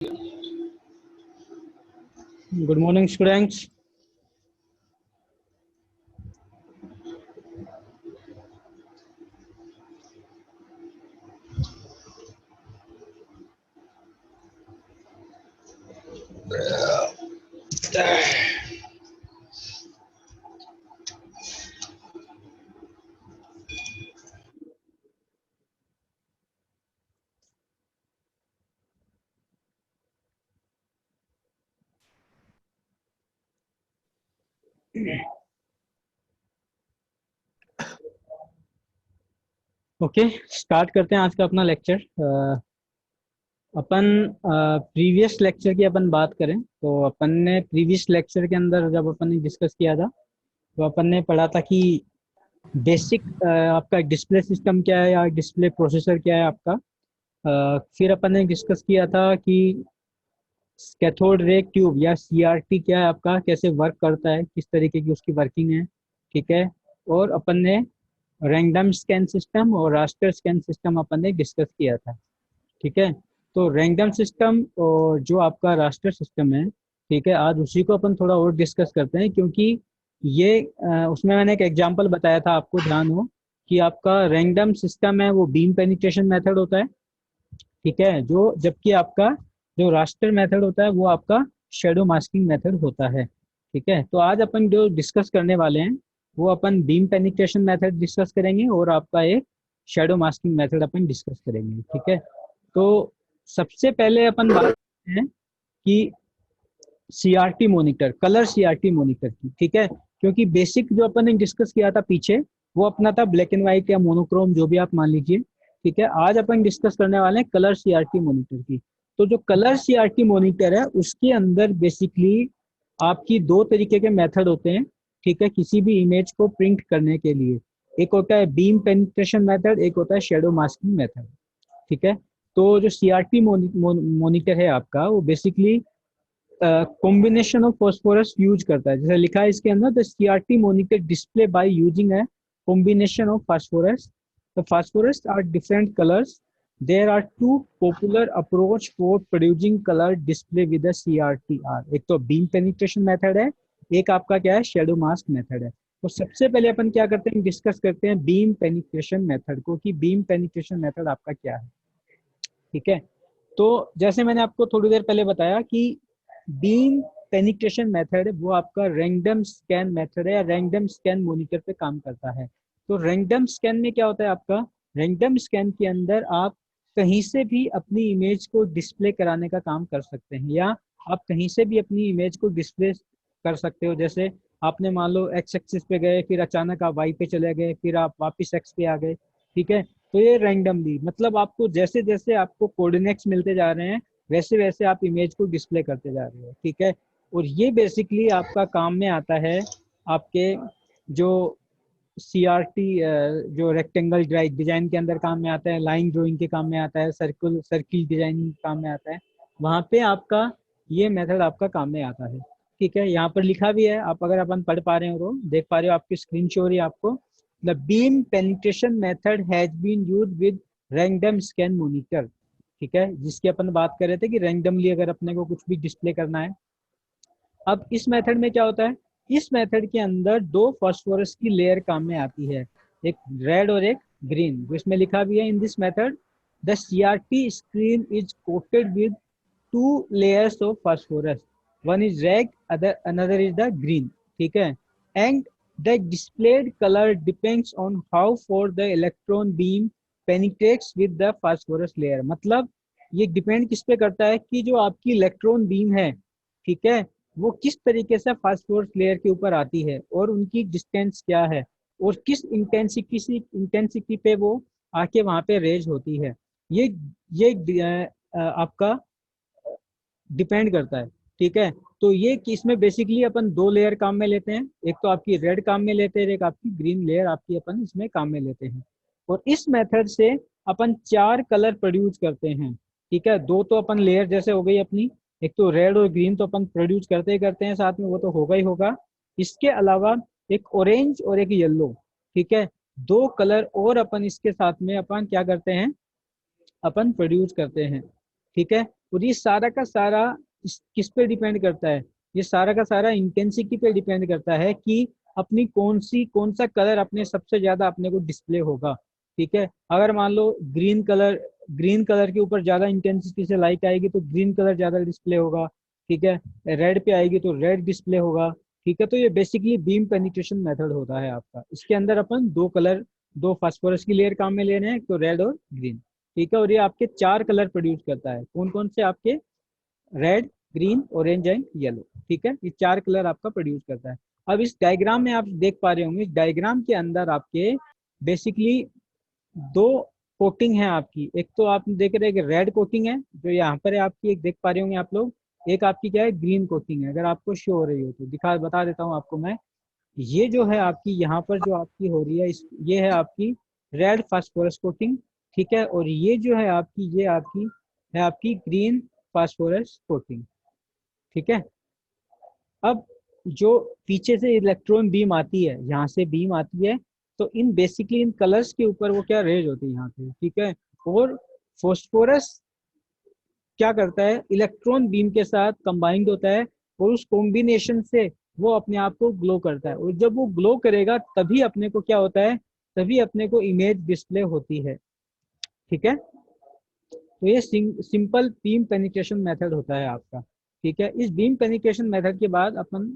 Good morning, students. Okay, start करते हैं आज का अपना लेक्चर। अपन प्रीवियस लेक्चर की अपन बात करें तो अपन ने प्रीवियस लेक्चर के अंदर जब अपन ने डिस्कस किया था तो अपन ने पढ़ा था कि बेसिक आपका डिस्प्ले सिस्टम क्या है या डिस्प्ले प्रोसेसर क्या है आपका। फिर अपन ने डिस्कस किया था कि कैथोड रे ट्यूब या सीआरटी क्या है आपका, कैसे वर्क करता है, किस तरीके की उसकी वर्किंग है। ठीक है। और अपन ने रैंडम स्कैन सिस्टम और रास्टर स्कैन सिस्टम अपन ने डिस्कस किया था। ठीक है। तो रैंडम सिस्टम और जो आपका रास्टर सिस्टम है, ठीक है, आज उसी को अपन थोड़ा और डिस्कस करते हैं, क्योंकि ये उसमें मैंने एक एग्जांपल बताया था, आपको ध्यान हो कि आपका रैंडम सिस्टम है वो बीम पेनिट्रेशन मेथड होता है। ठीक है। जो जबकि आपका जो रास्टर मेथड होता है वो आपका शेडो मास्किंग मेथड होता है। ठीक है। तो आज अपन जो डिस्कस करने वाले हैं वो अपन बीम पेनिट्रेशन मेथड डिस्कस करेंगे और आपका एक शेडो मास्किंग मेथड अपन डिस्कस करेंगे। ठीक है। तो सबसे पहले अपन बात करते हैं कि CRT monitor, colour CRT monitor की। ठीक है। क्योंकि बेसिक जो अपन ने डिस्कस किया था पीछे वो अपना था ब्लैक एंड व्हाइट या मोनोक्रोम, जो भी आप मान लीजिए। ठीक है। आज अपन डिस्कस करने वाले हैं कलर सीआरटी मॉनिटर की। तो जो कलर सीआरटी मॉनिटर है उसके अंदर बेसिकली आपकी दो तरीके के मेथड होते हैं। ठीक है। किसी भी इमेज को प्रिंट करने के लिए एक होता है बीम पेनिट्रेशन मेथड, एक होता है शेडो मास्किंग मेथड। ठीक है। तो जो सीआरटी मॉनिटर है आपका वो basically combination of phosphorus use करता है। जैसे लिखा है इसके अंदर, the CRT monitor display by using है combination of phosphorus. The phosphorus are different colors. There are two popular approach for producing color display with the CRTR. एक तो beam penetration method है, एक आपका क्या है, shadow mask method है। तो सबसे पहले अपन क्या करते हैं, डिस्कस करते हैं beam penetration method को कि beam penetration method आपका क्या है। ठीक है। तो जैसे मैंने आपको थोड़ी देर पहले बताया कि बीम पेनिट्रेशन मेथड है वो आपका रैंडम स्कैन मेथड है या रैंडम स्कैन मॉनिटर पे काम करता है। तो रैंडम स्कैन में क्या होता है आपका, रैंडम स्कैन के अंदर आप कहीं से भी अपनी इमेज को डिस्प्ले कराने का काम कर सकते हैं, या आप कहीं से भी अपनी इमेज को डिस्प्ले कर सकते हो। जैसे आपने मान लो एक्स एक्सिस पे गए, फिर अचानक आप वाई पे चले गए, फिर आप वापिस एक्स पे आ गए। ठीक है। तो ये रैंडमली, मतलब आपको जैसे जैसे आपको कोऑर्डिनेट्स मिलते जा रहे हैं वैसे वैसे आप इमेज को डिस्प्ले करते जा रहे हो। ठीक है। और ये बेसिकली आपका काम में आता है आपके जो सीआरटी जो रेक्टेंगल डिजाइन के अंदर काम में आता है, लाइन ड्राइंग के काम में आता है, सर्किल डिजाइनिंग काम में आता है। वहां पे आपका ये मेथड आपका काम में आता है। ठीक है। यहाँ पर लिखा भी है, आप अगर अपन पढ़ पा रहे हो तो देख पा रहे हो, आपकी स्क्रीन शो हो रही है आपको। The beam penetration method has been used with random scan monitor. ठीक है। जिसकी अपन बात कर रहे थे कि रैंडमली अगर अपने को कुछ भी डिस्प्ले करना है। अब इस मेथड में क्या होता है, इस मेथड के अंदर दो फास्फोरस की लेयर काम में आती है, एक रेड और एक ग्रीन। जो इसमें लिखा भी है, in this method the CRT screen is coated with two layers of phosphorus, one is red, another is the green. ठीक है। And the displayed colour depends on how for the electron beam penetrates with the phosphorus layer. मतलब ये depend किस पे करता है कि जो आपकी इलेक्ट्रॉन बीम है, ठीक है, वो किस तरीके से फास्फोरस लेयर के ऊपर आती है और उनकी डिस्टेंस क्या है और किस इंटेंसिटी पे वो आके वहां पे रेज होती है। ये आपका डिपेंड करता है। ठीक है। तो ये कि इसमें बेसिकली अपन दो लेयर काम में लेते हैं, एक तो आपकी रेड काम में लेते हैं, एक आपकी ग्रीन लेयर आपकी अपन इसमें काम में लेते हैं। और इस मेथड से अपन चार कलर प्रोड्यूस करते हैं। ठीक है। दो तो अपन लेयर जैसे हो गई अपनी, एक तो रेड और ग्रीन तो अपन प्रोड्यूस करते ही करते हैं साथ में, वो तो होगा ही होगा। इसके अलावा एक ऑरेंज और एक येलो। ठीक है। दो कलर और अपन इसके साथ में अपन क्या करते हैं, अपन प्रोड्यूस करते हैं। ठीक है। और ये सारा का सारा किस पे डिपेंड करता है, ये सारा का सारा इंटेंसिटी पे डिपेंड करता है कि अपनी कौन सा कलर अपने सबसे ज्यादा अपने को डिस्प्ले होगा। ठीक है, अगर मान लो ग्रीन कलर के ऊपर ज्यादा इंटेंसिटी से लाइट आएगी तो ग्रीन कलर ज्यादा डिस्प्ले होगा। ठीक है, रेड पे आएगी तो रेड डिस्प्ले होगा। ठीक है, तो ये बेसिकली बीम पेनिट्रेशन मेथड होता है आपका। इसके अंदर अपन दो फास्फोरस की लेयर काम में ले रहे हैं, तो रेड और ग्रीन। ठीक है, और ये आपके 4 कलर प्रोड्यूस करता है। कौन कौन से आपके? Red, green, orange and yellow. ठीक है, ये 4 कलर आपका प्रोड्यूस करता है। अब इस डायग्राम में आप देख पा रहे होंगे, इस डायग्राम के अंदर आपके बेसिकली दो कोटिंग है आपकी। एक तो आप देख रहे हैं कि रेड कोटिंग है जो यहाँ पर है आपकी, एक देख पा रहे होंगे आप लोग। एक आपकी क्या है? ग्रीन कोटिंग है। अगर आपको शो हो रही हो तो बता देता हूँ आपको मैं। ये जो है आपकी यहाँ पर जो आपकी हो रही है ये है आपकी रेड फास्फोरस कोटिंग। ठीक है, और ये जो है आपकी ये आपकी है आपकी ग्रीन फास्फोरस कोटिंग। ठीक है, अब जो पीछे से इलेक्ट्रॉन बीम आती है, यहाँ से बीम आती है, तो इन बेसिकली इन कलर्स के ऊपर वो क्या रेज होती है यहाँ पे। ठीक है, और फॉस्फोरस क्या करता है? इलेक्ट्रॉन बीम के साथ कंबाइंड होता है और उस कॉम्बिनेशन से वो अपने आप को ग्लो करता है, और जब वो ग्लो करेगा तभी अपने को क्या होता है? तभी अपने को इमेज डिस्प्ले होती है। ठीक है, तो ये सिंपल बीम पेनिट्रेशन मेथड होता है आपका। ठीक है, इस बीम पेनिट्रेशन मेथड के बाद अपन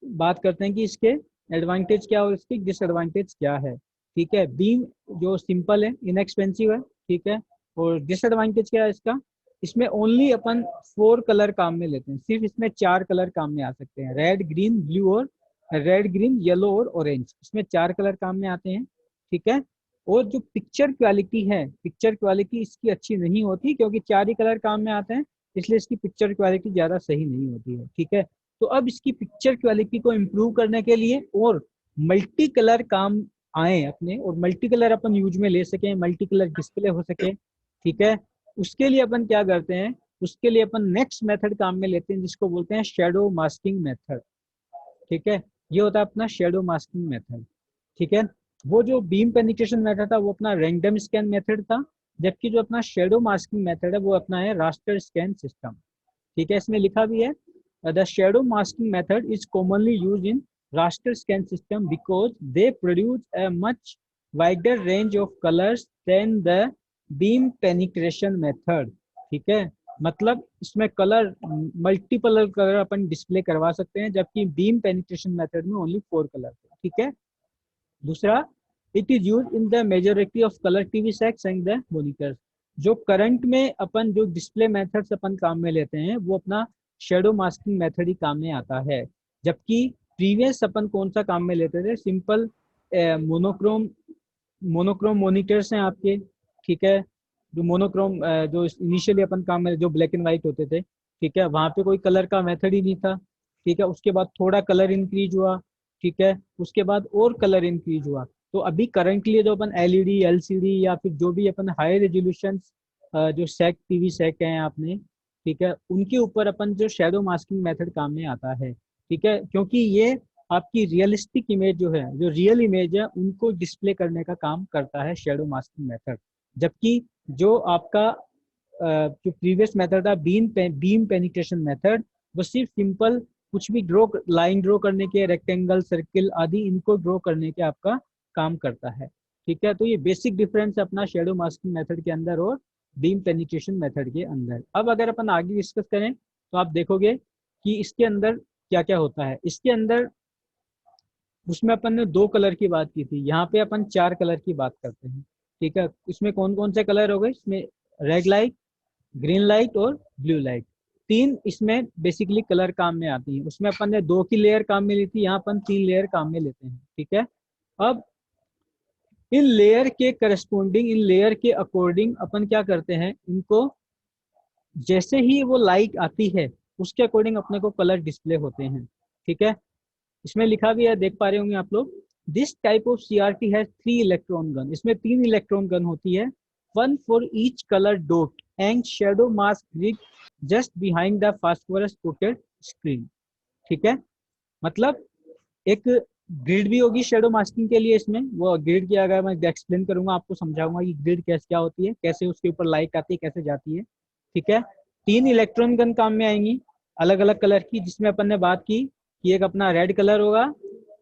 बात करते हैं कि इसके एडवांटेज क्या और इसकी डिसएडवांटेज क्या है। ठीक है, बीम जो सिंपल है, इनएक्सपेंसिव है। ठीक है, और डिसएडवांटेज क्या है इसका? इसमें ओनली अपन 4 कलर काम में लेते हैं, सिर्फ इसमें 4 कलर काम में आ सकते हैं, रेड, ग्रीन, ब्लू और रेड, ग्रीन, येलो और ऑरेंज। इसमें 4 कलर काम में आते हैं। ठीक है, और जो पिक्चर क्वालिटी है, पिक्चर क्वालिटी इसकी अच्छी नहीं होती क्योंकि 4 ही कलर काम में आते हैं, इसलिए इसकी पिक्चर क्वालिटी ज़्यादा सही नहीं होती है। ठीक है, तो अब इसकी पिक्चर क्वालिटी को इम्प्रूव करने के लिए और मल्टी कलर काम आए अपने, और मल्टी कलर अपन यूज में ले सकें, मल्टी कलर डिस्प्ले हो सके। ठीक है, उसके लिए अपन क्या करते हैं? उसके लिए अपन नेक्स्ट मेथड काम में लेते हैं जिसको बोलते हैं शेडो मास्किंग मेथड। ठीक है, ये होता है अपना शेडो मास्किंग मेथड। ठीक है, वो जो बीम पेनिट्रेशन मेथड था वो अपना रैंडम स्कैन मेथड था, जबकि जो अपना शेडो मास्किंग मेथड है वो अपना है रास्टर स्कैन सिस्टम। ठीक है, इसमें लिखा भी है the shadow masking method is commonly use in raster scan system because they produce a much wider range of colors than the beam penetration method। ठीक है, मतलब इसमें कलर मल्टीपल कलर अपन डिस्प्ले करवा सकते हैं, जबकि बीम पेनिट्रेशन मेथड में only 4 colour. ठीक है, दूसरा, it is use in the majority of colour TV sets and the monitors. जो करंट में अपन जो डिस्प्ले मेथड्स अपन काम में लेते हैं वो अपना शेडो मास्किंग मेथड ही काम में आता है, जबकि प्रीवियस अपन कौन सा काम में लेते थे? सिंपल मोनोक्रोम मोनोक्रोम मॉनिटर्स हैं आपके। ठीक है, जो मोनोक्रोम जो इनिशियली अपन काम में जो ब्लैक एंड व्हाइट होते थे। ठीक है, वहाँ पे कोई कलर का मेथड ही नहीं था। ठीक है, उसके बाद थोड़ा कलर इंक्रीज हुआ। ठीक है, उसके बाद और कलर इंक्रीज हुआ। तो अभी करंटली जो अपन एलईडी, एलसीडी या फिर जो भी अपन हाई रेजोल्यूशन जो सेक टीवी सेक हैं आपने, ठीक है, उनके ऊपर अपन जो शेडो मास्किंग मेथड काम में आता है। ठीक है, क्योंकि ये आपकी रियलिस्टिक इमेज जो है, जो रियल इमेज है, उनको डिस्प्ले करने का काम करता है शेडो मास्किंग मेथड। जबकि जो आपका जो प्रीवियस मेथड था बीम पेनिट्रेशन मेथड, वो सिर्फ सिंपल कुछ भी लाइन ड्रॉ करने के, रेक्टेंगल, सर्किल आदि इनको ड्रॉ करने के आपका काम करता है। ठीक है, तो ये बेसिक डिफरेंस है अपना शेडो मास्किंग मेथड के अंदर और बीम पेनिट्रेशन मेथड के अंदर। अब अगर अपन आगे डिस्कस करें तो आप देखोगे कि इसके अंदर क्या क्या होता है। इसके अंदर उसमें अपन ने 2 कलर की बात की थी, यहाँ पे अपन 4 कलर की बात करते हैं। ठीक है, इसमें कौन कौन से कलर हो गए? इसमें रेड लाइट, ग्रीन लाइट और ब्लू लाइट, 3 इसमें बेसिकली कलर काम में आती है। उसमें अपन ने 2 की लेयर काम में ली थी, यहाँ अपन 3 लेयर काम में लेते हैं। ठीक है, अब इन लेयर के करस्पॉन्डिंग, इन लेयर के अकॉर्डिंग अपन क्या करते हैं? इनको जैसे ही वो लाइट आती है उसके अकॉर्डिंग अपने को कलर डिस्प्ले होते हैं। ठीक है, इसमें लिखा भी है, देख पा रहे होंगे आप लोग। This type of CRT has 3 electron gun. इसमें 3 इलेक्ट्रॉन गन होती है, 1 for each colour dot and shadow mask grid just behind the phosphorus coated screen. ठीक है, मतलब एक ग्रिड भी होगी शेडो मास्किंग के लिए। इसमें वो ग्रिड की अगर मैं एक्सप्लेन करूंगा, आपको समझाऊंगा कि ग्रिड कैसे क्या होती है, कैसे उसके ऊपर लाइट आती है, कैसे जाती है। ठीक है, 3 इलेक्ट्रॉन गन काम में आएंगी अलग अलग कलर की, जिसमें अपन ने बात की कि एक अपना रेड कलर होगा,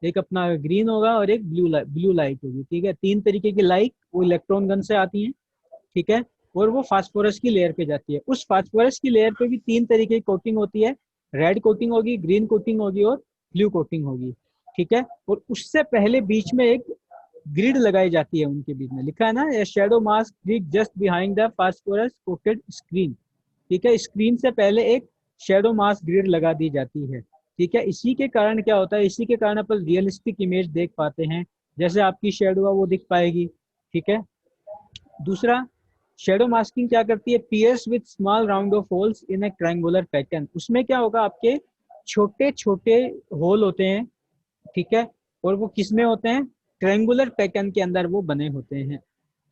एक अपना ग्रीन होगा और एक ब्लू लाइट होगी। ठीक है, 3 तरीके की लाइट वो इलेक्ट्रॉन गन से आती हैं। ठीक है, और वो फास्फोरस की लेयर पे जाती है। उस फास्फोरस की लेयर पे भी 3 तरीके की कोटिंग होती है, रेड कोटिंग होगी, ग्रीन कोटिंग होगी और ब्लू कोटिंग होगी। ठीक है, और उससे पहले बीच में एक ग्रिड लगाई जाती है, उनके बीच में लिखा है ना, a shadow mask grid just behind the phosphorus coated screen. ठीक है, स्क्रीन से पहले एक शेडो मास्क ग्रिड लगा दी जाती है। ठीक है, इसी के कारण क्या होता है, इसी के कारण अपन रियलिस्टिक इमेज देख पाते हैं, जैसे आपकी शेडो है वो दिख पाएगी। ठीक है, दूसरा, शेडो मास्किंग क्या करती है, pierce with small round of holes in a triangular pattern. उसमें क्या होगा, आपके छोटे छोटे होल होते हैं। ठीक है, और वो किस में होते हैं, ट्रायंगुलर पैटर्न के अंदर वो बने होते हैं।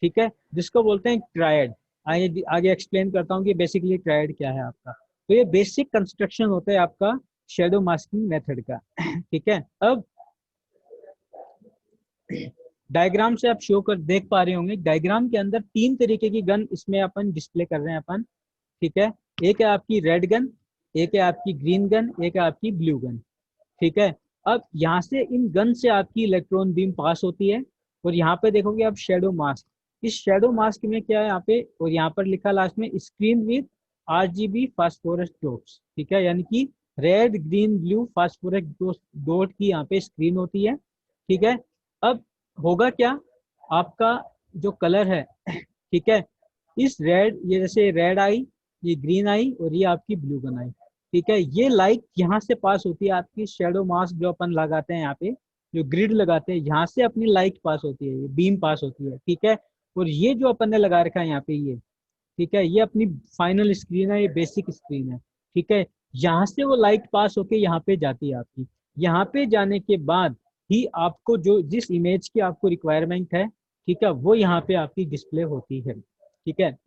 ठीक है, जिसको बोलते हैं ट्रायड। आगे आगे एक्सप्लेन करता हूँ कि बेसिकली ट्रायड क्या है आपका। तो ये बेसिक कंस्ट्रक्शन होता है आपका शेडो मास्किंग मेथड का। ठीक है, अब डायग्राम से आप शो कर देख पा रहे होंगे, डायग्राम के अंदर 3 तरीके की गन इसमें अपन डिस्प्ले कर रहे हैं अपन। ठीक है, एक है आपकी रेड गन, एक है आपकी ग्रीन गन, एक है आपकी ब्लू गन। ठीक है, अब यहाँ से इन गन से आपकी इलेक्ट्रॉन बीम पास होती है, और यहाँ पे देखोगे आप शेडो मास्क। इस शेडो मास्क में क्या है यहाँ पे, और यहाँ पर लिखा लास्ट में, screen with RGB phosphorus dots. ठीक है, यानी कि red green blue phosphorus dot की यहाँ पे स्क्रीन होती है। ठीक है, अब होगा क्या, आपका जो कलर है, ठीक है, इस रेड, ये जैसे रेड आई, ये ग्रीन आई और ये आपकी ब्लू गन आई। ठीक है, ये लाइट यहाँ से पास होती है, आपकी शेडो मास्क जो अपन लगाते हैं यहाँ पे, जो ग्रिड लगाते हैं, यहाँ से अपनी लाइट पास होती है, ये बीम पास होती है। ठीक है, और ये जो अपन ने लगा रखा है यहाँ पे ये, ठीक है, ये अपनी फाइनल स्क्रीन है, ये बेसिक स्क्रीन है। ठीक है, यहाँ से वो लाइट पास होके यहाँ पे जाती है आपकी। यहाँ पे जाने के बाद ही आपको जो जिस इमेज की आपको रिक्वायरमेंट है, ठीक है, वो यहाँ पे आपकी डिस्प्ले होती है। ठीक है,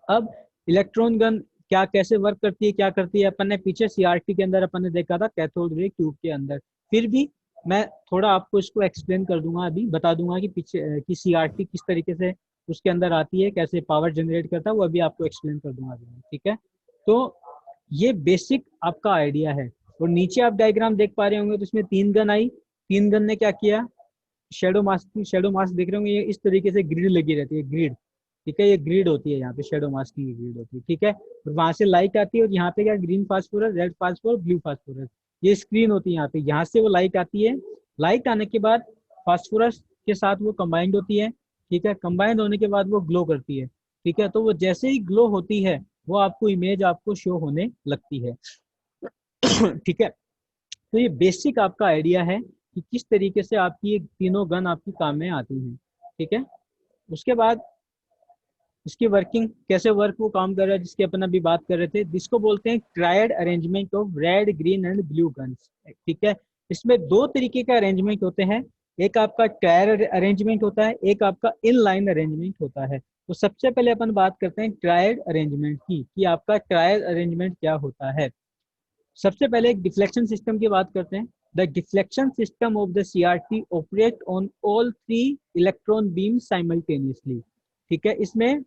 अब इलेक्ट्रॉन गन क्या कैसे वर्क करती है, क्या करती है, अपन ने पीछे सीआरटी के अंदर अपन ने देखा था, कैथोड रे ट्यूब के अंदर। फिर भी मैं थोड़ा आपको इसको एक्सप्लेन कर दूंगा, अभी बता दूंगा कि पीछे की सीआरटी किस तरीके से उसके अंदर आती है, कैसे पावर जनरेट करता है, वो अभी आपको एक्सप्लेन कर दूंगा अभी। ठीक है, तो ये बेसिक आपका आइडिया है। और नीचे आप डायग्राम देख पा रहे होंगे, तो इसमें 3 गन आई, 3 गन ने क्या किया, शेडो मास्क देख रहे होंगे, ये इस तरीके से ग्रिड लगी रहती है, ग्रिड। ठीक है, ये ग्रिड होती है, यहाँ पे शेडो मास्क की ग्रिड होती है। ठीक है, और वहां से लाइट आती है, और यहाँ पे क्या, green phosphorus, red phosphorus, blue phosphorus, ये स्क्रीन होती है यहाँ पे। यहाँ से वो लाइट आती है, लाइट आने के बाद फास्फोरस के साथ वो कंबाइंड होती है। ठीक है, कंबाइंड होने के बाद वो ग्लो करती है। ठीक है, तो वो जैसे ही ग्लो होती है, वो आपको इमेज आपको शो होने लगती है। ठीक है, तो ये बेसिक आपका आइडिया है कि किस तरीके से आपकी ये तीनों गन आपकी काम में आती हैं। ठीक है, उसके बाद इसकी वर्किंग कैसे वर्क वो काम कर रहा है, जिसकी अपन अभी बात कर रहे थे, जिसको बोलते हैं triad arrangement of red green and blue guns. ठीक है, इसमें 2 तरीके का अरेंजमेंट होते हैं, एक आपका ट्रायड अरेंजमेंट होता है, एक आपका इन लाइन अरेंजमेंट होता है। तो सबसे पहले अपन बात करते हैं ट्रायड अरेंजमेंट की, कि आपका ट्रायड अरेंजमेंट क्या होता है। सबसे पहले एक डिफ्लेक्शन सिस्टम की बात करते हैं। The deflection system of the CRT operate on all 3 electron beam simultaneously. ठीक है, इसमें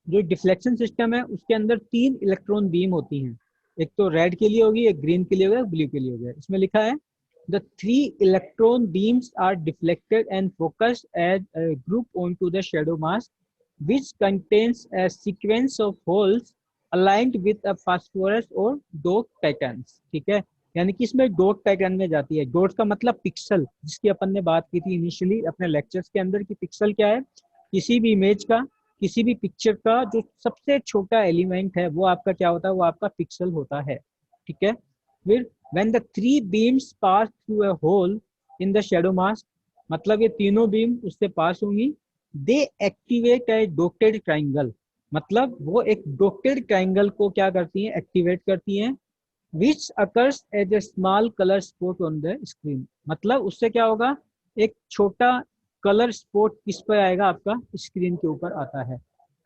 जो डिफ्लेक्शन सिस्टम है उसके अंदर 3 इलेक्ट्रॉन बीम होती हैं, एक तो रेड के लिए होगी, एक ग्रीन के लिए होगा, ब्लू के लिए होगा। इसमें लिखा है the 3 electron beams are deflected and focused as a group onto the shadow mask which contains a sequence of holes aligned with a phosphorus or dot patterns। ठीक है, यानी कि इसमें डॉट पैटर्न में जाती है। डॉट का मतलब पिक्सल, जिसकी अपन ने बात की थी इनिशियली अपने लेक्चर्स के अंदर, कि पिक्सल क्या है, किसी भी इमेज का, किसी भी पिक्चर का जो सबसे छोटा एलिमेंट है, वो आपका क्या होता है, वो आपका पिक्सल होता है। ठीक है, फिर when the 3 beams pass through a hole in the shadow mask, मतलब ये तीनों बीम उससे पास होंगी, they activate a dotted triangle, मतलब वो एक डॉटेड ट्राइंगल को क्या करती हैं, एक्टिवेट करती हैं, which occurs as a small color spot on the screen। मतलब उससे क्या होगा, एक छोटा कलर स्पॉट किस पर आएगा, आपका स्क्रीन के ऊपर आता है।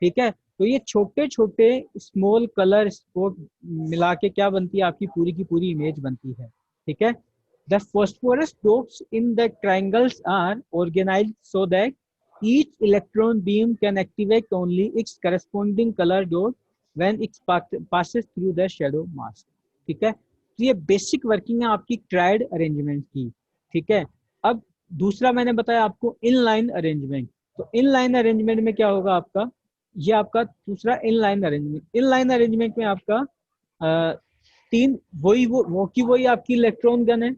ठीक है, तो ये छोटे छोटे स्मॉल कलर स्पॉट मिला के क्या बनती है, आपकी पूरी की पूरी इमेज बनती है। ठीक है, the phosphorus dots in the triangles are organized so that each electron beam can activate only its corresponding color dot when it passes through the shadow mask. ठीक है, तो ये बेसिक वर्किंग है आपकी ट्रायड अरेंजमेंट की। ठीक है, अब दूसरा मैंने बताया आपको इनलाइन अरेंजमेंट। तो इनलाइन अरेंजमेंट में क्या होगा आपका, ये आपका दूसरा इनलाइन अरेंजमेंट। इनलाइन अरेंजमेंट में आपका तीन वो की वही आपकी इलेक्ट्रॉन गन है।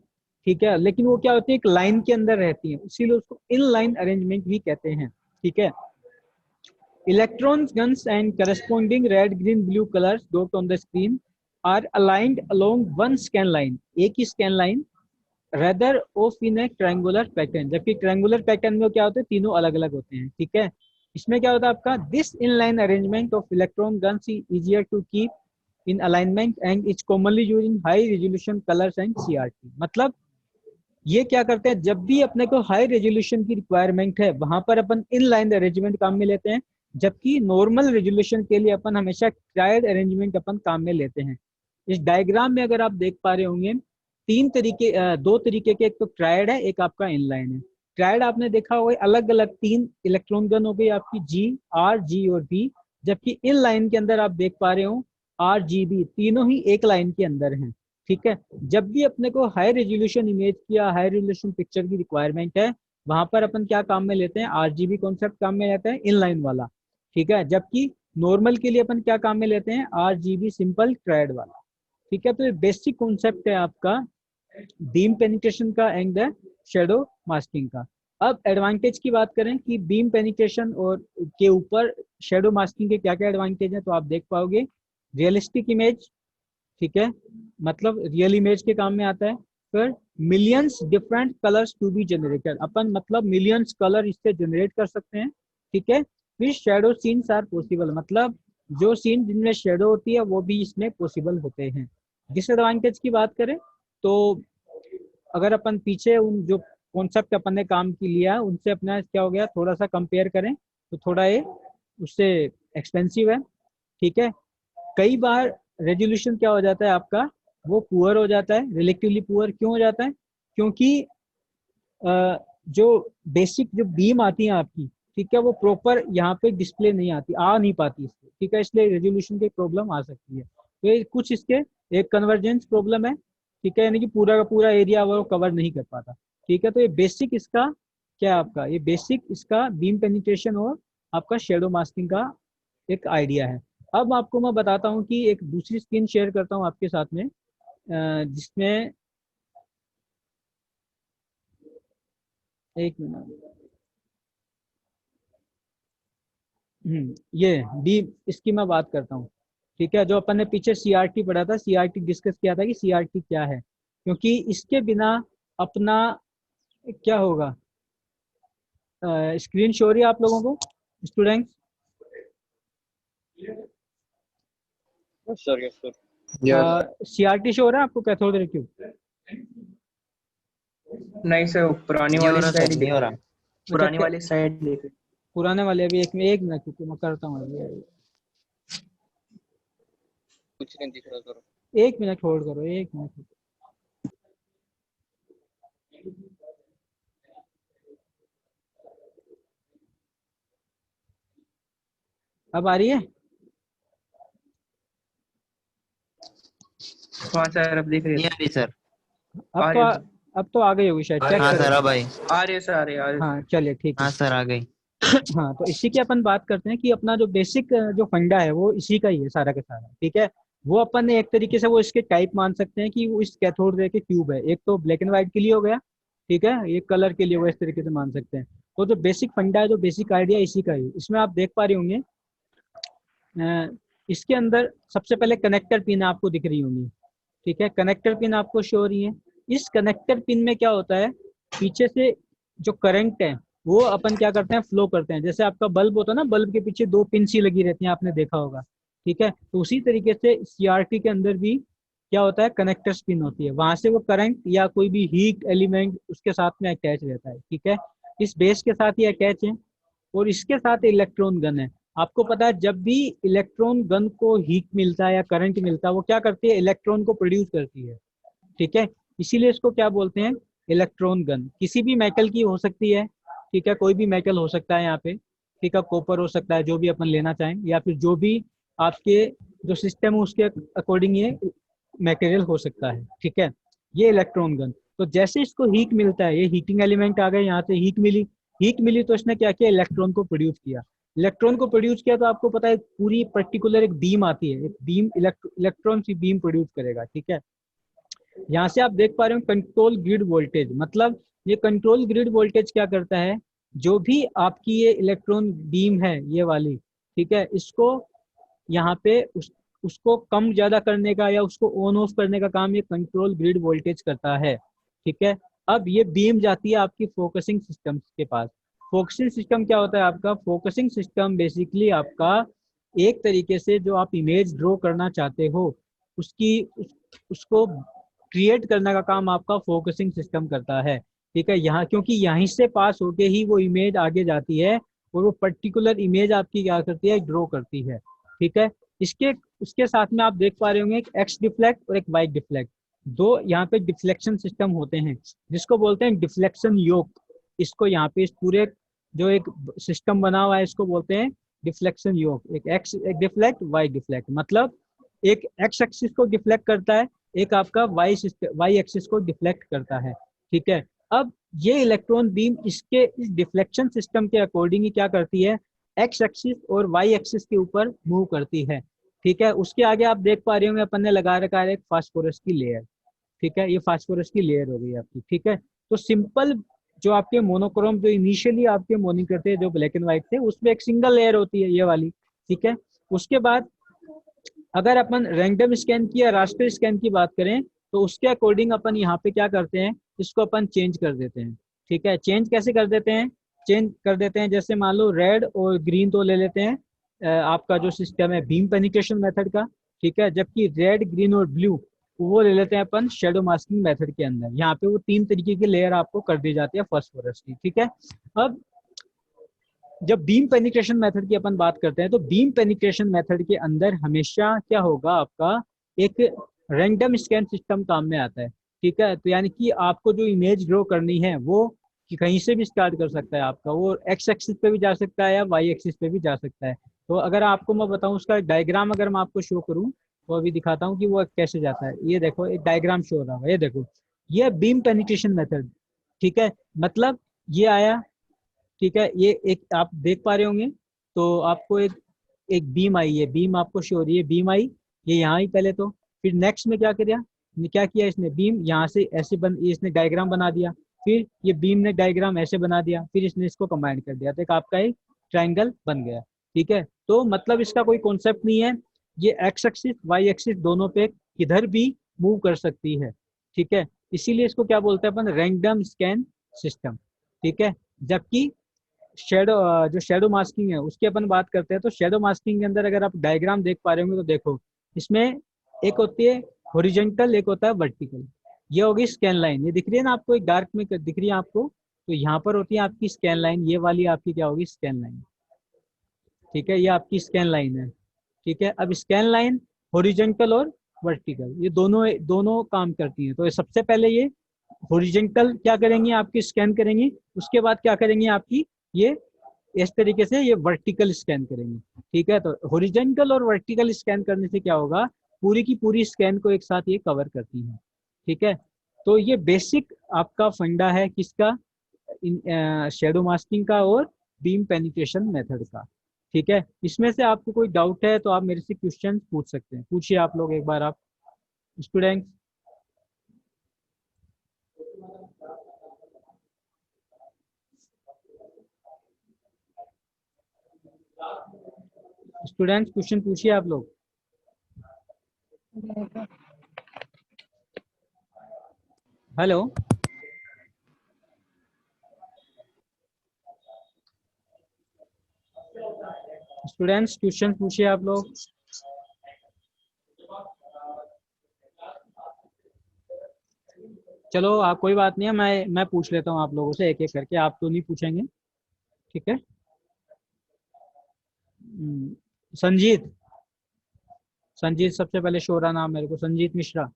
ठीक है, लेकिन वो क्या होती है, एक लाइन के अंदर रहती है, इसीलिए उसको इनलाइन अरेंजमेंट भी कहते हैं। ठीक है, electrons guns and corresponding red green blue colors dot on the screen are aligned along one scan line, एक ही scan line, rather of in a triangular pattern। जबकि triangular pattern में क्या होता है, तीनों अलग अलग होते हैं। ठीक है, इसमें क्या होता है आपका, this inline arrangement of electron guns is easier to keep in alignment and it's commonly used in high resolution colors and CRT। मतलब ये क्या करते हैं, जब भी अपने को हाई रेजोल्यूशन की रिक्वायरमेंट है वहां पर अपन इन लाइन अरेंजमेंट काम में लेते हैं, जबकि नॉर्मल रेजोल्यूशन के लिए अपन हमेशा ट्रायड अरेंजमेंट अपन काम में लेते हैं। इस डायग्राम में अगर आप देख पा रहे होंगे दो तरीके के, एक तो ट्रायड है, एक आपका इनलाइन है। ट्रायड आपने देखा होगा अलग अलग तीन इलेक्ट्रॉन गन हो गई आपकी, जी, आर, जी और बी। जबकि इन लाइन के अंदर आप देख पा रहे हो आर, जी, बी तीनों ही एक लाइन के अंदर हैं। ठीक है, जब भी अपने को हाई रेजोल्यूशन इमेज की या हाई रेजोल्यूशन पिक्चर की रिक्वायरमेंट है, वहां पर अपन क्या काम में लेते हैं, आरजीबी कॉन्सेप्ट काम में लेते हैं, इनलाइन वाला। ठीक है, जबकि नॉर्मल के लिए अपन क्या काम में लेते हैं, आरजीबी सिंपल ट्रायड वाला। ठीक है, तो ये बेसिक कॉन्सेप्ट है आपका बीम पेनिट्रेशन का एंड द शेडो मास्किंग का। अब एडवांटेज की बात करें कि बीम पेनिट्रेशन और के ऊपर शेडो मास्किंग के क्या क्या एडवांटेज है, तो आप देख पाओगे रियलिस्टिक इमेज। ठीक है, मतलब रियल इमेज के काम में आता है। फिर millions different colours to be generated, अपन मतलब मिलियंस कलर इससे जनरेट कर सकते हैं। ठीक है, फिर शेडो सीन्स आर पॉसिबल, मतलब जो सीन जिनमें शेडो होती है वो भी इसमें पॉसिबल होते हैं। डिसएडवांटेज की बात करें तो अगर अपन पीछे उन जो कॉन्सेप्ट अपन ने काम की लिया उनसे अपना क्या हो गया, थोड़ा सा कंपेयर करें तो थोड़ा ये उससे एक्सपेंसिव है। ठीक है, कई बार रेजोल्यूशन क्या हो जाता है आपका, वो पुअर हो जाता है, रिलेटिवली पुअर क्यों हो जाता है, क्योंकि जो बेसिक जो बीम आती है आपकी, ठीक है, वो प्रॉपर यहाँ पे डिस्प्ले नहीं आती, आ नहीं पाती इससे। ठीक है, इसलिए रेजोल्यूशन की प्रॉब्लम आ सकती है। तो ये कुछ इसके एक कन्वर्जेंस प्रॉब्लम है। ठीक है, यानी कि पूरा का पूरा एरिया वो कवर नहीं कर पाता। ठीक है, तो ये बेसिक इसका क्या आपका, ये बेसिक इसका बीम पेनिट्रेशन और आपका शेडो मास्किंग का एक आइडिया है। अब आपको मैं बताता हूँ कि एक दूसरी स्क्रीन शेयर करता हूँ आपके साथ में, जिसमें एक मिनट, ये बी इसकी मैं बात करता हूँ। ठीक है, जो अपन ने पीछे सीआरटी पढ़ा था, सीआरटी डिस्कस किया था कि सीआरटी क्या है, क्योंकि इसके बिना अपना क्या होगा। स्क्रीन शो हो रही है आप लोगों को students? Sir, yes sir. CRT show हो रहा है आपको कैथोड रे ट्यूब? नहीं सर, पुरानी नहीं हो वाली रहा साइड सर, नहीं हो रहा। पुरानी वाली साइड देख। पुराने वाले अभी एक मिनट क्योंकि मैं करता हूँ अभी। कुछ नहीं दिख रहा सर। एक मिनट होल्ड करो, एक मिनट। अब आ रही है? हाँ सर, अब दिख रही नहीं है। आ रही सर। अब तो आ गई होगी शायद, चेक हाँ करो। सर, अब आई। आ रही है सर, आ रही है। हाँ चलिए ठीक है। हाँ सर, आ गई। हाँ, तो इसी की अपन बात करते हैं कि अपना जो बेसिक जो फंडा है वो इसी का ही है सारा का सारा। ठीक है, वो अपन ने एक तरीके से वो इसके टाइप मान सकते हैं कि वो इस कैथोड रे के ट्यूब है। एक तो ब्लैक एंड व्हाइट के लिए हो गया, ठीक है, एक कलर के लिए वो इस तरीके से मान सकते हैं। तो जो बेसिक फंडा है, जो बेसिक आइडिया इसी का ही। इसमें आप देख पा रहे होंगे इसके अंदर सबसे पहले कनेक्टर पिन आपको दिख रही होंगी। ठीक है, कनेक्टर पिन आपको शो हो रही है। इस कनेक्टर पिन में क्या होता है, पीछे से जो करंट है वो अपन क्या करते हैं, फ्लो करते हैं। जैसे आपका बल्ब होता है ना, बल्ब के पीछे दो पिन सी लगी रहती हैं, आपने देखा होगा। ठीक है, तो उसी तरीके से सीआरटी के अंदर भी क्या होता है, कनेक्टर पिन होती है, वहां से वो करंट या कोई भी हीट एलिमेंट उसके साथ में अटैच रहता है। ठीक है, इस बेस के साथ ये अटैच है और इसके साथ इलेक्ट्रॉन गन है। आपको पता है जब भी इलेक्ट्रॉन गन को हीट मिलता है या करंट मिलता है, वो क्या करती है, इलेक्ट्रॉन को प्रोड्यूस करती है। ठीक है, इसीलिए इसको क्या बोलते हैं, इलेक्ट्रॉन गन। किसी भी मेटल की हो सकती है। ठीक है, कोई भी मेटल हो सकता है यहाँ पे। ठीक है, कॉपर हो सकता है, जो भी अपन लेना चाहें, या फिर जो भी आपके जो सिस्टम है उसके अकॉर्डिंग ये मटेरियल हो सकता है। ठीक है, ये इलेक्ट्रॉन गन। तो जैसे इसको हीट मिलता है, ये हीटिंग एलिमेंट आ गए, यहाँ से हीट मिली तो इसने क्या किया, इलेक्ट्रॉन को प्रोड्यूस किया। इलेक्ट्रॉन को प्रोड्यूस किया तो आपको पता है पूरी पर्टिकुलर एक बीम आती है, एक बीम इलेक्ट्रॉन की बीम प्रोड्यूस करेगा। ठीक है, यहाँ से आप देख पा रहे हो कंट्रोल ग्रिड वोल्टेज, मतलब ये कंट्रोल ग्रिड वोल्टेज क्या करता है, जो भी आपकी ये इलेक्ट्रॉन बीम है ये वाली, ठीक है, इसको यहाँ पे उसको कम ज्यादा करने का या उसको ऑन ऑफ करने का काम ये कंट्रोल ग्रिड वोल्टेज करता है। ठीक है, अब ये बीम जाती है आपकी फोकसिंग सिस्टम के पास। फोकसिंग सिस्टम क्या होता है आपका, फोकसिंग सिस्टम बेसिकली आपका एक तरीके से जो आप इमेज ड्रॉ करना चाहते हो उसको क्रिएट करने का काम आपका फोकसिंग सिस्टम करता है। ठीक है, यहाँ क्योंकि यहीं से पास होके ही वो इमेज आगे जाती है और वो पर्टिकुलर इमेज आपकी क्या करती है, ड्रॉ करती है। ठीक है, इसके उसके साथ में आप देख पा रहे होंगे एक एक्स डिफ्लेक्ट और एक वाई डिफ्लेक्ट, दो यहाँ पे डिफ्लेक्शन सिस्टम होते हैं जिसको बोलते हैं डिफ्लेक्शन योक। इसको यहाँ पे इस पूरे जो एक सिस्टम बना हुआ है इसको बोलते हैं डिफ्लेक्शन योक। एक डिफ्लेक्ट वाई डिफ्लेक्ट, मतलब एक एक्स एक्सिस को डिफ्लेक्ट करता है, एक आपका वाई एक्सिस को डिफ्लेक्ट करता है। ठीक है, अब ये इलेक्ट्रॉन बीम इसके इस डिफ्लेक्शन सिस्टम के अकॉर्डिंग ही क्या करती है, एक्स एक्सिस और वाई एक्सिस के ऊपर मूव करती है। ठीक है, उसके आगे आप देख पा रहे होंगे अपन ने लगा रखा है एक फास्फोरस की लेयर। ठीक है, ये फास्फोरस की लेयर हो गई आपकी। ठीक है, तो सिंपल जो आपके मोनोक्रोम जो इनिशियली आपके मॉनिटर थे जो ब्लैक एंड व्हाइट थे उसमें एक सिंगल लेयर होती है ये वाली। ठीक है, उसके बाद अगर अपन रैंडम स्कैन की या रास्टर स्कैन की बात करें तो उसके अकॉर्डिंग अपन यहाँ पे क्या करते हैं, इसको अपन चेंज कर देते हैं। ठीक है, चेंज कैसे कर देते हैं, चेंज कर देते हैं जैसे मान लो रेड और ग्रीन तो ले लेते हैं आपका जो सिस्टम है बीम पेनिट्रेशन मेथड का। ठीक है, जबकि रेड ग्रीन और ब्लू वो ले लेते हैं अपन शेडो मास्किंग मेथड के अंदर। यहाँ पे वो तीन तरीके की लेयर आपको कर दी जाती है फास्फोरस की। ठीक है, अब जब बीम पेनिट्रेशन मेथड की अपन बात करते हैं तो बीम पेनिट्रेशन मेथड के अंदर हमेशा क्या होगा आपका, एक रैंडम स्कैन सिस्टम काम में आता है। ठीक है, तो यानी कि आपको जो इमेज ड्रॉ करनी है वो कि कहीं से भी स्टार्ट कर सकता है आपका, वो एक्स एक्सिस पे भी जा सकता है या वाई एक्सिस पे भी जा सकता है। तो अगर आपको मैं बताऊं उसका डायग्राम अगर मैं आपको शो करूं तो अभी दिखाता हूँ कि वो कैसे जाता है। ये देखो एक डायग्राम शो हो रहा है, ये देखो ये बीम पेनिट्रेशन मेथड। ठीक है, मतलब ये आया, ठीक है, ये एक आप देख पा रहे होंगे तो आपको एक एक बीम आई है, बीम आपको शो हो रही है, बीम आई ये यहाँ ही पहले तो, फिर नेक्स्ट में क्या किया इसने, बीम यहाँ से ऐसे इसने डायग्राम बना दिया, फिर ये बीम ने डायग्राम ऐसे बना दिया, फिर इसने इसको कंबाइन कर दिया तो एक आपका एक ट्राइंगल बन गया। ठीक है, तो मतलब इसका कोई कॉन्सेप्ट नहीं है, ये एक्स एक्सिस वाई एक्सिस दोनों पे किधर भी मूव कर सकती है। ठीक है, इसीलिए इसको क्या बोलते हैं अपन, रैंडम स्कैन सिस्टम। ठीक है, जबकि शेडो जो शेडो मास्किंग है उसकी अपन बात करते हैं तो शेडो मास्किंग के अंदर अगर आप डायग्राम देख पा रहे होंगे तो देखो इसमें एक होती है हॉरिजॉन्टल, एक होता है वर्टिकल। ये होगी स्कैन लाइन, ये दिख रही है ना आपको, एक डार्क में दिख रही है आपको, तो यहाँ पर होती है आपकी स्कैन लाइन, ये वाली आपकी क्या होगी, स्कैन लाइन। ठीक है, ये आपकी स्कैन लाइन है। ठीक है, अब स्कैन लाइन हॉरिजॉन्टल और वर्टिकल ये दोनों दोनों काम करती हैं। तो सबसे पहले ये हॉरिजॉन्टल क्या करेंगे, आपकी स्कैन करेंगी, उसके बाद क्या करेंगे आपकी ये इस तरीके से ये वर्टिकल स्कैन करेंगे। ठीक है, तो हॉरिजॉन्टल और वर्टिकल स्कैन करने से क्या होगा, पूरी की पूरी स्कैन को एक साथ ये कवर करती है। ठीक है, तो ये बेसिक आपका फंडा है किसका, शेडो मास्किंग का और बीम पेनिट्रेशन मेथड का। ठीक है, इसमें से आपको कोई डाउट है तो आप मेरे से क्वेश्चन पूछ सकते हैं, पूछिए आप लोग एक बार, आप स्टूडेंट। स्टूडेंट्स क्वेश्चन पूछिए आप लोग। हेलो स्टूडेंट्स क्वेश्चन पूछिए आप लोग। चलो आप कोई बात नहीं है, मैं पूछ लेता हूँ आप लोगों से एक एक करके, आप तो नहीं पूछेंगे। ठीक है, संजीत, संजीत सबसे पहले शो रहा नाम मेरे को, संजीत मिश्रा।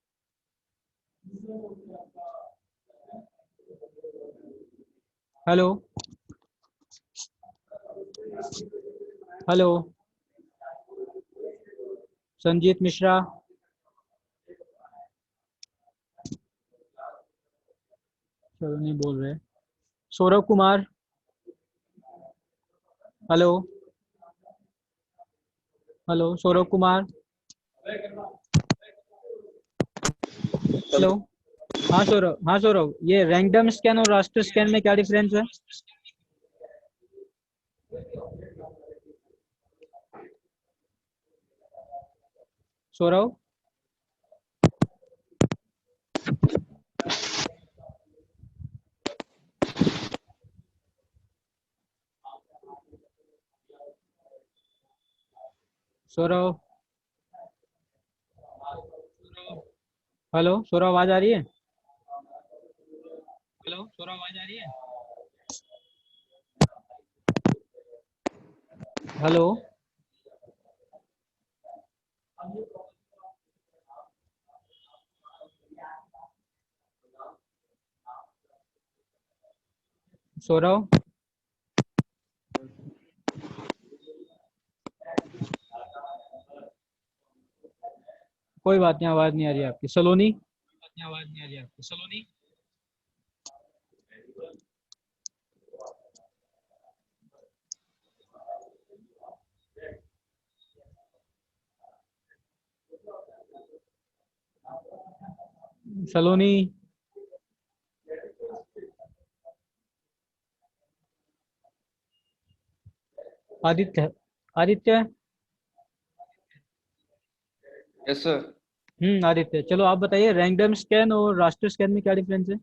हेलो हेलो संजीत मिश्रा, चलो नहीं बोल रहे। Saurabh Kumar, hello hello Saurabh Kumar, hello. हाँ सौरभ, ये रैंडम स्कैन और रास्टर स्कैन में क्या डिफरेंस है? सौरभ, सौरभ, हेलो सौरभ, आवाज आ रही है? हेलो सौरभ, आवाज आ रही है? हेलो सौरभ, कोई बात नहीं, आवाज नहीं आ रही है आपकी। सलोनी, आवाज नहीं आ रही है आपकी। सलोनी, सलोनी, आदित्य, आदित्य, यस सर। आदित्य, चलो आप बताइए रैंडम स्कैन और रास्टर स्कैन में क्या डिफरेंस है?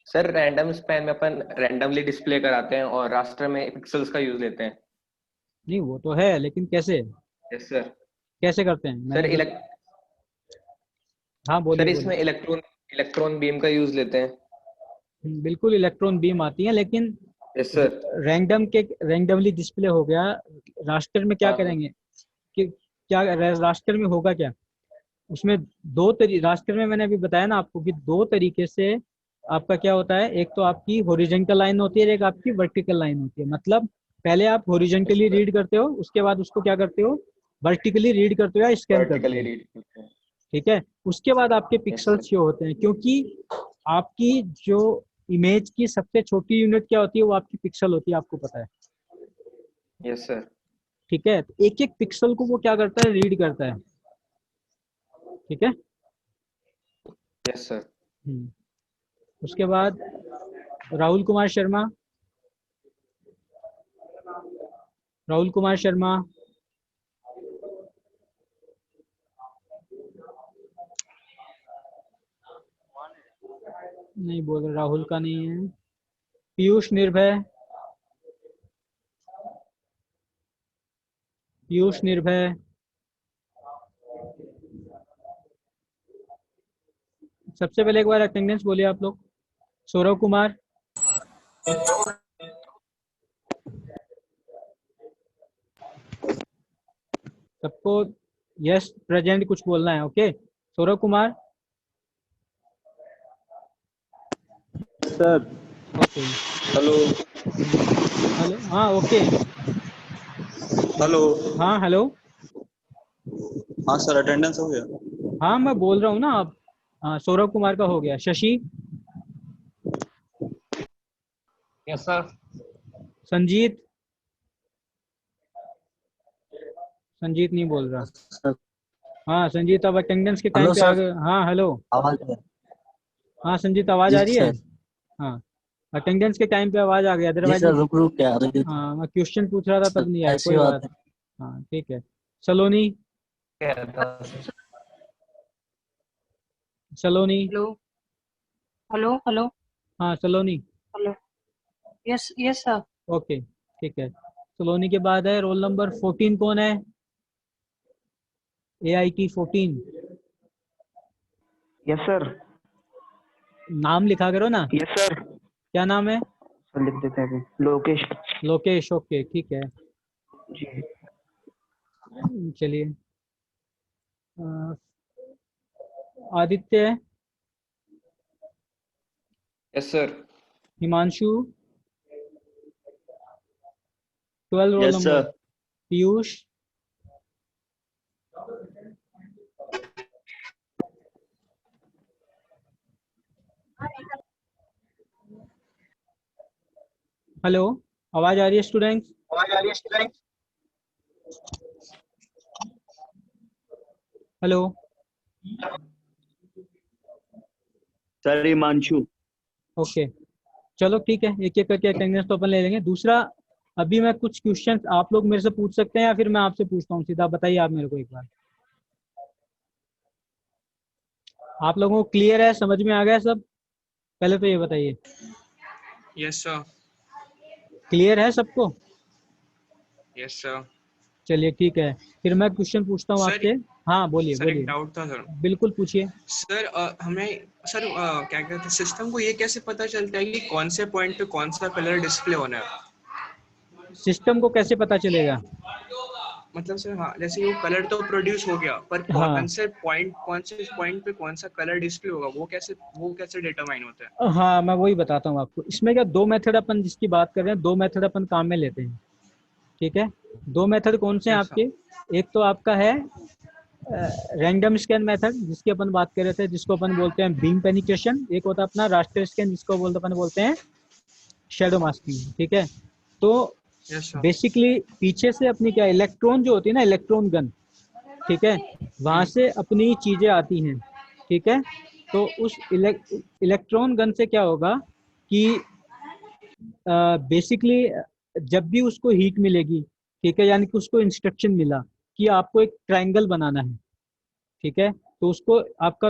सर रैंडम स्पैन में अपन रैंडमली डिस्प्ले कराते हैं और रास्टर में पिक्सेल्स का यूज लेते हैं। नहीं वो तो है, लेकिन कैसे यस सर। कैसे करते हैं सर मैंने तो। हाँ बोलिए सर बोलिए। इसमें इलेक्ट्रॉन इलेक्ट्रॉन बीम का यूज लेते हैं। बिल्कुल इलेक्ट्रॉन बीम आती है, लेकिन यस सर। रैंडमली डिस्प्ले हो गया। रास्टर में क्या हाँ हाँ। करेंगे कि क्या रास्टर में होगा क्या? उसमें रास्टर में मैंने अभी बताया ना आपको कि दो तरीके से आपका क्या होता है। एक तो आपकी हॉरिजॉन्टल लाइन होती है, एक आपकी वर्टिकल लाइन होती है। मतलब पहले आप यस हॉरिजॉन्टली सर। रीड करते हो, उसके बाद उसको क्या करते हो, वर्टिकली रीड करते हो या स्कैन करते वर्टिकली हो। रीड करते हैं। ठीक है, उसके बाद आपके यस पिक्सल्स सर। शो होते हैं, क्योंकि आपकी जो इमेज की सबसे छोटी यूनिट क्या होती है, वो आपकी पिक्सल होती है, आपको पता है। Yes sir. ठीक है, तो एक एक पिक्सल को वो क्या करता है, रीड करता है। ठीक है। Yes sir. उसके बाद राहुल कुमार शर्मा, राहुल कुमार शर्मा, नहीं बोल रहे, राहुल का नहीं है। पीयूष निर्भय, पीयूष निर्भय, सबसे पहले एक बार अटेंडेंस बोलिए आप लोग। सौरभ कुमार, सबको यस प्रेजेंट कुछ बोलना है। Okay, Saurabh Kumar. Sir. Okay. Hello. Hello, हाँ ओके। हेलो। हाँ हेलो। हाँ सर, अटेंडेंस हो गया। हाँ मैं बोल रहा हूँ ना आप। हाँ सौरभ कुमार का हो गया। Shashi, yes sir. संजीत, संजीत नहीं बोल रहा। सर। हाँ संजीत, अब अटेंडेंस के टाइम हेलो पे आ सर। गए। हाँ हेलो। आवाज है। हाँ संजीत, आवाज जी आ रही है? सर। हाँ, अटेंडेंस के टाइम पे आवाज आ गई, जी अदरवाइज। सर, रुक रुक के आ रही है। हाँ मैं क्वेश्चन पूछ रहा था सर तब नहीं आई, ऐसी कोई बात बात। है। हाँ ठीक है। Saloni, Saloni, hello hello hello हाँ Saloni. Hello. Yes yes sir. Okay ठीक है। सलोनी के बाद है रोल नंबर 14, कौन है? AIT 14। Yes sir. नाम लिखा करो ना। Yes sir. क्या नाम है? सर लिख देते हैं अभी। लोकेश। लोकेश, ओके ठीक है। जी। चलिए। अ, Aditya, yes sir. Himanshu, 12 roll yes number. Sir. Piyush, hello, आवाज आ रही है students? Hello. Sir Himanshu. Okay, चलो ठीक है, एक एक करके अटेंडेंस तो अपन ले लेंगे। दूसरा, अभी मैं कुछ क्वेश्चंस आप लोग मेरे से पूछ सकते हैं या फिर मैं आपसे पूछता हूँ सीधा? बताइए आप मेरे को एक बार। आप लोगों को क्लियर है, समझ में आ गया सब? पहले तो ये बताइए, यस सर। क्लियर है सबको? Yes sir. चलिए ठीक है, फिर मैं क्वेश्चन पूछता हूँ सर आपसे। हाँ बोलिए सर एक बोलिए। डाउट था सर। बिल्कुल पूछिए। सर हमें सर क्या कहते हैं, सिस्टम को ये कैसे पता चलता है कि कौन से पॉइंट पे कौन सा कलर डिस्प्ले होना है? सिस्टम को कैसे पता चलेगा? मतलब सर हाँ, जैसे वो कलर तो प्रोड्यूस हो गया, पर हाँ कौन से पॉइंट पे कौन सा कलर डिस्प्ले होगा वो कैसे डिटरमाइन होता है? हाँ, मैं वही बताता हूँ आपको। इसमें क्या, दो मेथड अपन जिसकी बात कर रहे हैं, दो मेथड अपन काम में लेते हैं। ठीक है, दो मेथड कौन से हैं यस सर। आपके? एक तो आपका है रैंडम स्कैन मेथड जिसकी अपन बात कर रहे थे, जिसको अपन बोलते हैं बीम पेनिट्रेशन। एक होता है अपना रास्टर स्कैन जिसको अपन बोलते हैं शेडो मास्किंग। ठीक है, तो यस सर। बेसिकली पीछे से अपनी क्या इलेक्ट्रॉन जो होती है ना, इलेक्ट्रॉन गन, ठीक है, वहां से अपनी चीजें आती हैं। ठीक है, तो उस इलेक्ट्रॉन गन से क्या होगा कि बेसिकली जब भी उसको हीट मिलेगी, ठीक है, यानी कि उसको इंस्ट्रक्शन मिला कि आपको एक ट्रायंगल बनाना है, ठीक है, तो उसको आपका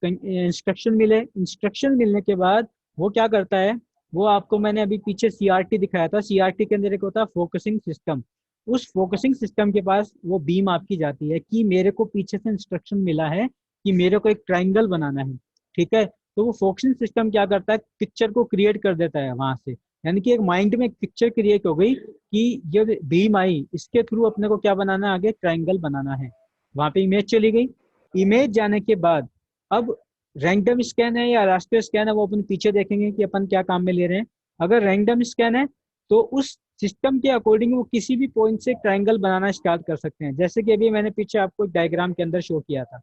इंस्ट्रक्शन मिले, इंस्ट्रक्शन मिलने के बाद वो क्या करता है, वो आपको मैंने अभी पीछे सीआरटी दिखाया था, सीआरटी के अंदर एक होता है फोकसिंग सिस्टम। उस फोकसिंग सिस्टम के पास वो बीम आपकी जाती है कि मेरे को पीछे से इंस्ट्रक्शन मिला है कि मेरे को एक ट्राइंगल बनाना है। ठीक है, तो वो फोकसिंग सिस्टम क्या करता है, पिक्चर को क्रिएट कर देता है वहां से। यानी कि एक माइंड में एक पिक्चर क्रिएट हो गई कि ये बीम आई, इसके थ्रू अपने को क्या बनाना है, आगे ट्राइंगल बनाना है। वहां पे इमेज चली गई। इमेज जाने के बाद अब रैंडम स्कैन है या रास्टर स्कैन है, वो अपन पीछे देखेंगे कि अपन क्या काम में ले रहे हैं। अगर रैंडम स्कैन है तो उस सिस्टम के अकॉर्डिंग वो किसी भी पॉइंट से ट्रायंगल बनाना स्टार्ट कर सकते हैं, जैसे कि अभी मैंने पीछे आपको एक डायग्राम के अंदर शो किया था।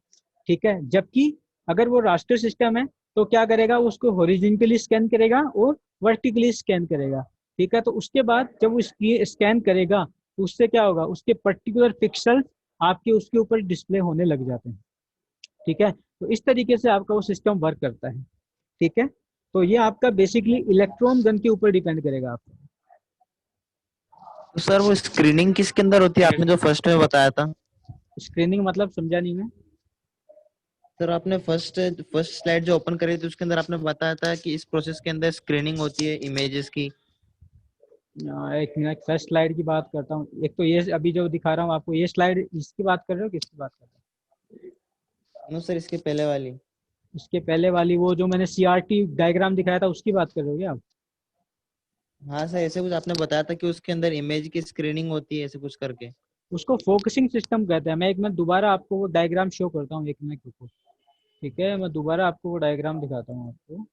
ठीक है, जबकि अगर वो रास्टर सिस्टम है तो क्या करेगा, उसको हॉरिजेंटली स्कैन करेगा और वर्टिकली स्कैन करेगा। ठीक है, तो उसके बाद जब वो स्कैन करेगा तो उससे क्या होगा, उसके पर्टिकुलर पिक्सल आपके उसके ऊपर डिस्प्ले होने लग जाते हैं। ठीक है, तो इस तरीके से आपका वो सिस्टम वर्क करता है। ठीक है, तो ये आपका बेसिकली इलेक्ट्रॉन गन के ऊपर डिपेंड करेगा आपको। तो सर वो स्क्रीनिंग किसके अंदर होती है, आपने जो फर्स्ट में बताया था? स्क्रीनिंग मतलब समझा नहीं मैं। सर आपने फर्स्ट फर्स्ट स्लाइड जो ओपन करी थी उसके अंदर आपने बताया था कि इस प्रोसेस के अंदर स्क्रीनिंग होती है इमेजेस की। एक मिनट, फर्स्ट स्लाइड की बात करता हूँ। एक तो ये अभी जो दिखा रहा हूँ आपको, ये स्लाइड इसकी बात कर रहे हो, किसकी बात कर रहे हो? नो सर, इसके पहले वाली। इसके पहले वाली, वो जो मैंने सीआरटी डायग्राम दिखाया था उसकी बात कर रहे हो क्या आप? हाँ सर, ऐसे कुछ आपने बताया था कि उसके अंदर इमेज की स्क्रीनिंग होती है ऐसे कुछ करके। उसको फोकसिंग सिस्टम कहते हैं। मैं एक मिनट दोबारा आपको वो डायग्राम शो करता हूँ, एक मिनट रुको। ठीक है, मैं दोबारा आपको वो डायग्राम दिखाता हूँ आपको।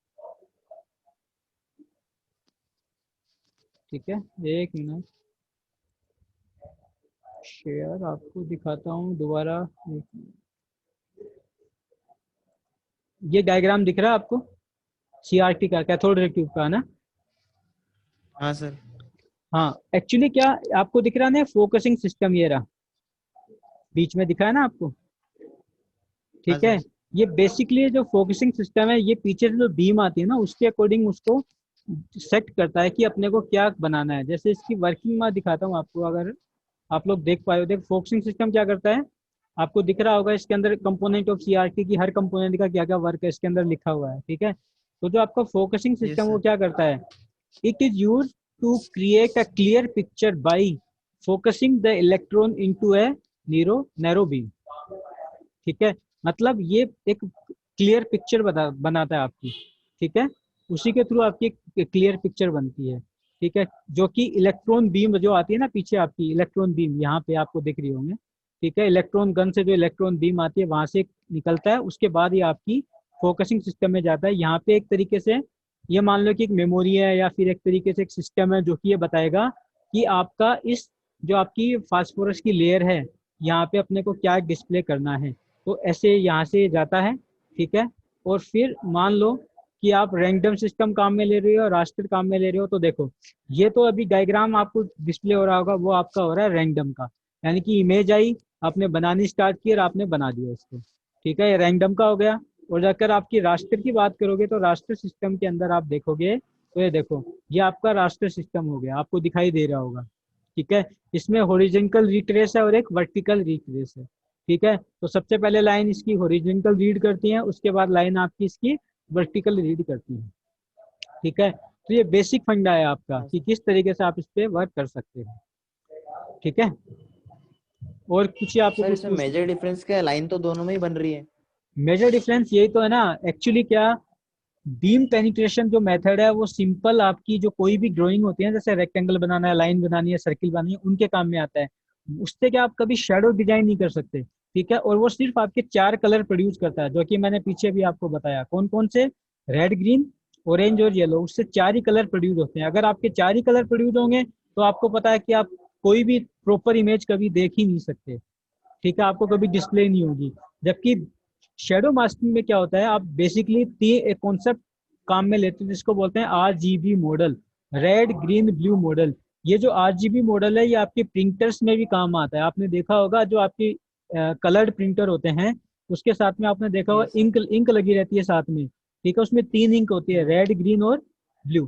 ठीक है, एक मिनट, शेयर आपको दिखाता हूँ दोबारा। एक मिनट। ये डायग्राम दिख रहा है आपको सीआरटी का, कैथोड रे ट्यूब का, है ना? हाँ सर। हाँ, एक्चुअली क्या आपको दिख रहा है ना, फोकसिंग सिस्टम ये रहा, बीच में दिखा है ना आपको? हाँ ठीक है, सर। ये बेसिकली जो फोकसिंग सिस्टम है, ये पीछे से जो बीम आती है ना उसके अकॉर्डिंग उसको सेट करता है कि अपने को क्या बनाना है। जैसे इसकी वर्किंग मैं दिखाता हूँ आपको, अगर आप लोग देख पाए हो। देख, फोकसिंग सिस्टम क्या करता है, आपको दिख रहा होगा इसके अंदर कंपोनेंट ऑफ सीआरटी की, हर कंपोनेंट का क्या क्या वर्क है इसके अंदर लिखा हुआ है। ठीक है, तो जो आपका फोकसिंग सिस्टम यस वो सर। क्या करता है, it is use to create a clear picture by focusing the electron into a narrow beam. ठीक है, मतलब ये एक क्लियर पिक्चर बनाता है आपकी। ठीक है, उसी के थ्रू आपकी एक क्लियर पिक्चर बनती है। ठीक है, जो कि इलेक्ट्रॉन बीम जो आती है ना पीछे आपकी, इलेक्ट्रॉन बीम यहाँ पे आपको दिख रही होंगे। ठीक है, इलेक्ट्रॉन गन से जो इलेक्ट्रॉन बीम आती है वहां से निकलता है, उसके बाद ये आपकी फोकसिंग सिस्टम में जाता है। यहाँ पे एक तरीके से ये मान लो कि एक मेमोरी है या फिर एक तरीके से एक सिस्टम है जो कि ये बताएगा कि आपका इस जो आपकी फास्फोरस की लेयर है यहाँ पे अपने को क्या डिस्प्ले करना है। तो ऐसे यहाँ से जाता है। ठीक है, और फिर मान लो कि आप रैंडम सिस्टम काम में ले रहे हो, रास्टर काम में ले रहे हो। तो देखो ये तो अभी डायग्राम आपको डिस्प्ले हो रहा होगा, वो आपका हो रहा है रैंडम का, यानी कि इमेज आई, आपने बनानी स्टार्ट की और आपने बना दिया इसको, ठीक है, ये रैंडम का हो गया। और जाकर आपकी रास्टर की बात करोगे तो रास्टर सिस्टम के अंदर आप देखोगे तो ये देखो ये आपका रास्टर सिस्टम हो गया, आपको दिखाई दे रहा होगा, ठीक है। इसमें हॉरिजॉन्टल रिट्रेस है और एक वर्टिकल रिट्रेस है, ठीक है। तो सबसे पहले लाइन इसकी हॉरिजॉन्टल रीड करती है, उसके बाद लाइन आपकी इसकी वर्टिकल रीड करती है, ठीक है। तो ये बेसिक फंडा है आपका कि किस तरीके से आप इस पे वर्क कर सकते हैं, ठीक है। और कुछ आपको सर कुछ इसमें मेजर डिफरेंस क्या है, लाइन तो दोनों में ही बन रही है। मेजर डिफरेंस यही तो है ना एक्चुअली, क्या बीम पेनिट्रेशन जो मेथड है वो सिंपल आपकी जो कोई भी ड्राइंग होती है, जैसे रेक्टेंगल बनाना है, लाइन बनानी है, सर्किल बनानी है, उनके काम में आता है। उससे क्या आप कभी शेडो डिजाइन नहीं कर सकते, ठीक है। और वो सिर्फ आपके 4 कलर प्रोड्यूस करता है, जो कि मैंने पीछे भी आपको बताया कौन कौन से, रेड, ग्रीन, ऑरेंज और येलो, उससे 4 ही कलर प्रोड्यूस होते हैं। अगर आपके 4 ही कलर प्रोड्यूस होंगे तो आपको पता है कि आप कोई भी प्रॉपर इमेज कभी देख ही नहीं सकते, ठीक है, आपको कभी डिस्प्ले नहीं होगी। जबकि शेडो मास्किंग में क्या होता है, आप बेसिकली एक कॉन्सेप्ट काम में लेते हैं जिसको बोलते हैं RGB model, red green blue model. ये जो RGB मॉडल है ये आपके प्रिंटर्स में भी काम आता है। आपने देखा होगा जो आपकी कलर्ड प्रिंटर होते हैं उसके साथ में आपने देखा होगा इंक लगी रहती है साथ में, ठीक है। उसमें 3 इंक होती है, रेड, ग्रीन और ब्लू,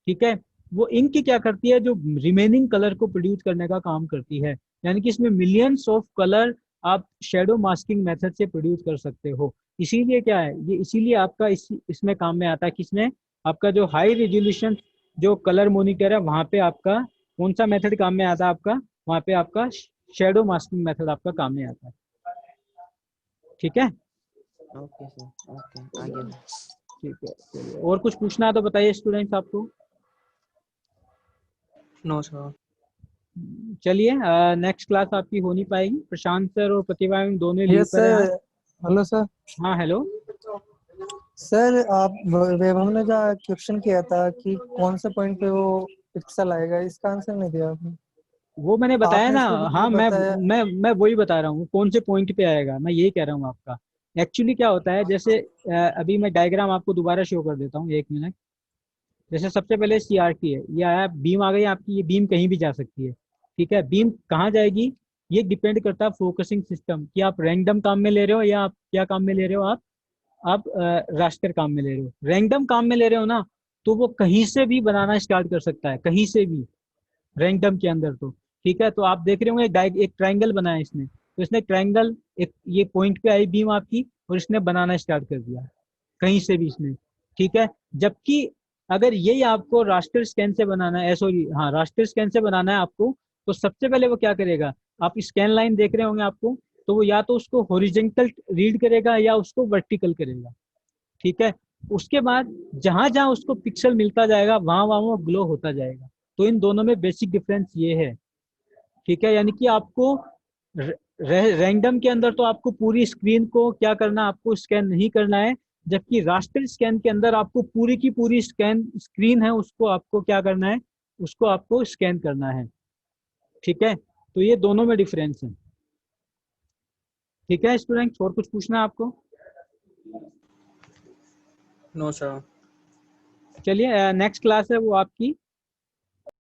ठीक है। वो इंक क्या करती है, जो रिमेनिंग कलर को प्रोड्यूस करने का काम करती है, यानी कि इसमें मिलियंस ऑफ कलर आप शेडो मास्किंग मेथड से प्रोड्यूस कर सकते हो। इसीलिए क्या है ये, इसीलिए आपका इसमें काम में आता है, किसमें, आपका जो हाई रेजोल्यूशन जो कलर मॉनिटर है वहां पे आपका कौन सा मेथड काम में आता है, आपका वहां पे आपका शेडो मास्किंग मेथड आपका काम में आता है, ठीक है। ओके सर, ओके आगे। ठीक है, चलिए और कुछ पूछना है तो बताइए स्टूडेंट्स आपको। No sir. चलिए नेक्स्ट क्लास आपकी हो नहीं पाएगी, प्रशांत सर और प्रतिभा मैम दोनों लीव यस पर हैं आज। सर। Hello sir. हाँ हेलो। सर आप वैभव ने जो क्वेश्चन किया था कि कौन से पॉइंट पे वो पिक्सल आएगा, इसका आंसर नहीं दिया आपने। वो मैंने बताया आपने ना, सिर्फ ये हाँ बताया। मैं वही बता रहा हूँ कौन से पॉइंट पे आएगा, मैं यही कह रहा हूँ आपका। एक्चुअली क्या होता है, जैसे अभी मैं डायग्राम आपको दोबारा शो कर देता हूँ, 1 मिनट। जैसे सबसे पहले CRT है, ये आया बीम आ गई आपकी, ये बीम कहीं भी जा सकती है, ठीक है। बीम कहाँ जाएगी ये डिपेंड करता है फोकसिंग सिस्टम, कि आप रैंडम काम में ले रहे हो या आप क्या काम में ले रहे हो, आप रास्टर काम में ले रहे हो। रैंडम काम में ले रहे हो ना, तो वो कहीं से भी बनाना स्टार्ट कर सकता है, कहीं से भी, रैंडम के अंदर तो, ठीक है। तो आप देख रहे होंगे एक ट्राइंगल बनाया इसने, तो इसने ट्राइंगल एक ये पॉइंट पे आई बीम आपकी और इसने बनाना स्टार्ट कर दिया कहीं से भी इसने, ठीक है। जबकि अगर यही आपको रास्टर स्कैन से बनाना है, सॉरी हाँ रास्टर स्कैन से बनाना है आपको, तो सबसे पहले वो क्या करेगा, आप स्कैन लाइन देख रहे होंगे आपको, तो वो या तो उसको हॉरिजॉन्टल रीड करेगा या उसको वर्टिकल करेगा, ठीक है। उसके बाद जहां जहां उसको पिक्सल मिलता जाएगा वहां वहां वो ग्लो होता जाएगा। तो इन दोनों में बेसिक डिफरेंस ये है, ठीक है। यानी कि आपको रैंडम के अंदर तो आपको पूरी स्क्रीन को क्या करना, आपको स्कैन नहीं करना है। जबकि रास्टर स्कैन के अंदर आपको पूरी की पूरी स्क्रीन है उसको आपको क्या करना है, उसको आपको स्कैन करना है, ठीक है। तो ये दोनों में डिफरेंस है, ठीक है स्टूडेंट्स। और कुछ पूछना है आपको। No sir. चलिए नेक्स्ट क्लास है वो आपकी